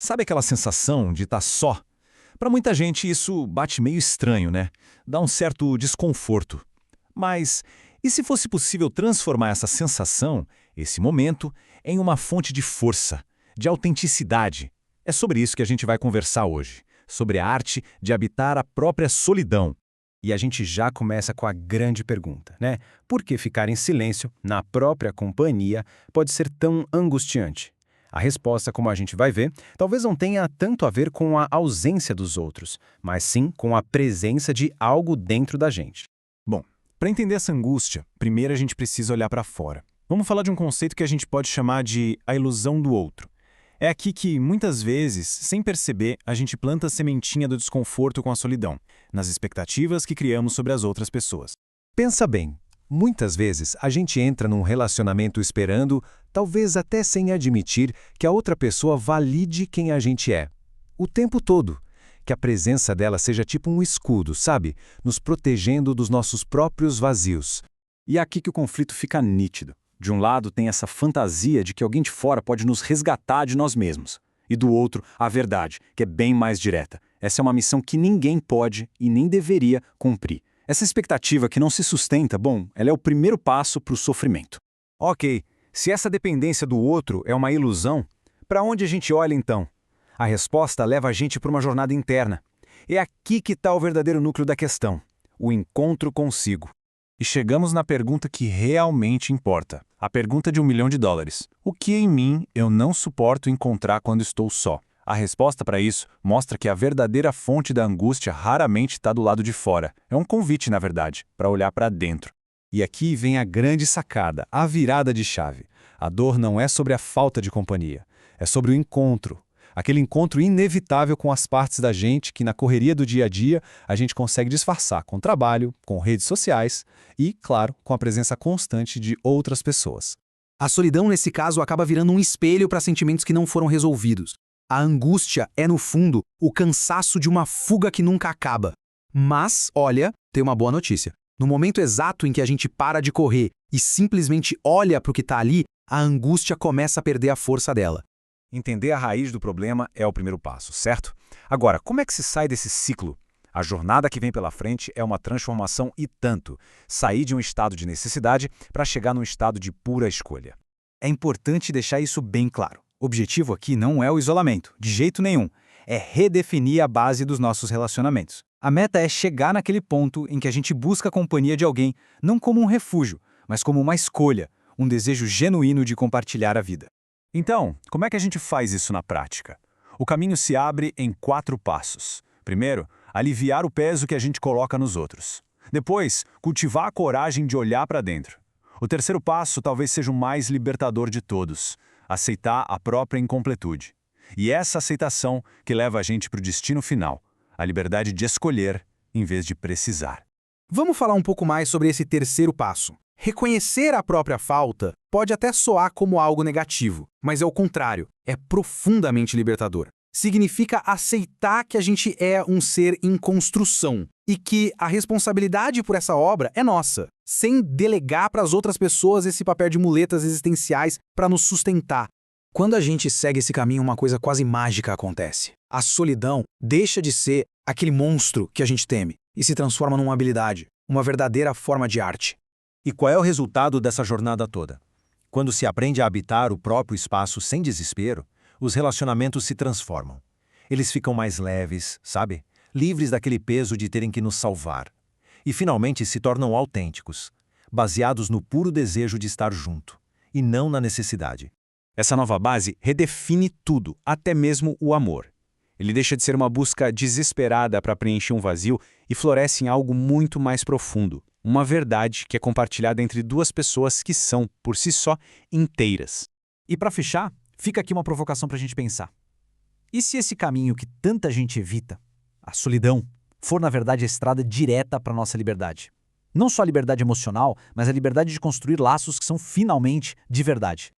Sabe aquela sensação de estar só? Para muita gente isso bate meio estranho, né? Dá um certo desconforto. Mas e se fosse possível transformar essa sensação, esse momento, em uma fonte de força, de autenticidade? É sobre isso que a gente vai conversar hoje, sobre a arte de habitar a própria solidão. E a gente já começa com a grande pergunta, né? Por que ficar em silêncio, na própria companhia, pode ser tão angustiante? A resposta, como a gente vai ver, talvez não tenha tanto a ver com a ausência dos outros, mas sim com a presença de algo dentro da gente. Bom, para entender essa angústia, primeiro a gente precisa olhar para fora. Vamos falar de um conceito que a gente pode chamar de a ilusão do outro. É aqui que, muitas vezes, sem perceber, a gente planta a sementinha do desconforto com a solidão, nas expectativas que criamos sobre as outras pessoas. Pensa bem, muitas vezes a gente entra num relacionamento esperando, talvez até sem admitir, que a outra pessoa valide quem a gente é. O tempo todo. Que a presença dela seja tipo um escudo, sabe? Nos protegendo dos nossos próprios vazios. E é aqui que o conflito fica nítido. De um lado tem essa fantasia de que alguém de fora pode nos resgatar de nós mesmos. E do outro, a verdade, que é bem mais direta. Essa é uma missão que ninguém pode e nem deveria cumprir. Essa expectativa que não se sustenta, bom, ela é o primeiro passo para o sofrimento. Ok, se essa dependência do outro é uma ilusão, para onde a gente olha então? A resposta leva a gente para uma jornada interna. É aqui que está o verdadeiro núcleo da questão, o encontro consigo. E chegamos na pergunta que realmente importa, a pergunta de $1 milhão. O que em mim eu não suporto encontrar quando estou só? A resposta para isso mostra que a verdadeira fonte da angústia raramente está do lado de fora. É um convite, na verdade, para olhar para dentro. E aqui vem a grande sacada, a virada de chave. A dor não é sobre a falta de companhia, é sobre o encontro. Aquele encontro inevitável com as partes da gente que, na correria do dia a dia, a gente consegue disfarçar com trabalho, com redes sociais e, claro, com a presença constante de outras pessoas. A solidão, nesse caso, acaba virando um espelho para sentimentos que não foram resolvidos. A angústia é, no fundo, o cansaço de uma fuga que nunca acaba. Mas, olha, tem uma boa notícia. No momento exato em que a gente para de correr e simplesmente olha para o que está ali, a angústia começa a perder a força dela. Entender a raiz do problema é o primeiro passo, certo? Agora, como é que se sai desse ciclo? A jornada que vem pela frente é uma transformação e tanto. Sair de um estado de necessidade para chegar num estado de pura escolha. É importante deixar isso bem claro. O objetivo aqui não é o isolamento, de jeito nenhum. É redefinir a base dos nossos relacionamentos. A meta é chegar naquele ponto em que a gente busca a companhia de alguém, não como um refúgio, mas como uma escolha, um desejo genuíno de compartilhar a vida. Então, como é que a gente faz isso na prática? O caminho se abre em 4 passos. Primeiro, aliviar o peso que a gente coloca nos outros. Depois, cultivar a coragem de olhar para dentro. O terceiro passo talvez seja o mais libertador de todos: aceitar a própria incompletude. E essa aceitação que leva a gente para o destino final, a liberdade de escolher em vez de precisar. Vamos falar um pouco mais sobre esse terceiro passo. Reconhecer a própria falta pode até soar como algo negativo, mas é o contrário, é profundamente libertador. Significa aceitar que a gente é um ser em construção e que a responsabilidade por essa obra é nossa, sem delegar para as outras pessoas esse papel de muletas existenciais para nos sustentar. Quando a gente segue esse caminho, uma coisa quase mágica acontece. A solidão deixa de ser aquele monstro que a gente teme e se transforma numa habilidade, uma verdadeira forma de arte. E qual é o resultado dessa jornada toda? Quando se aprende a habitar o próprio espaço sem desespero, os relacionamentos se transformam. Eles ficam mais leves, sabe? Livres daquele peso de terem que nos salvar. E finalmente se tornam autênticos, baseados no puro desejo de estar junto, e não na necessidade. Essa nova base redefine tudo, até mesmo o amor. Ele deixa de ser uma busca desesperada para preencher um vazio e floresce em algo muito mais profundo. Uma verdade que é compartilhada entre 2 pessoas que são, por si só, inteiras. E para fechar, fica aqui uma provocação para a gente pensar. E se esse caminho que tanta gente evita, a solidão, for na verdade a estrada direta para a nossa liberdade? Não só a liberdade emocional, mas a liberdade de construir laços que são finalmente de verdade.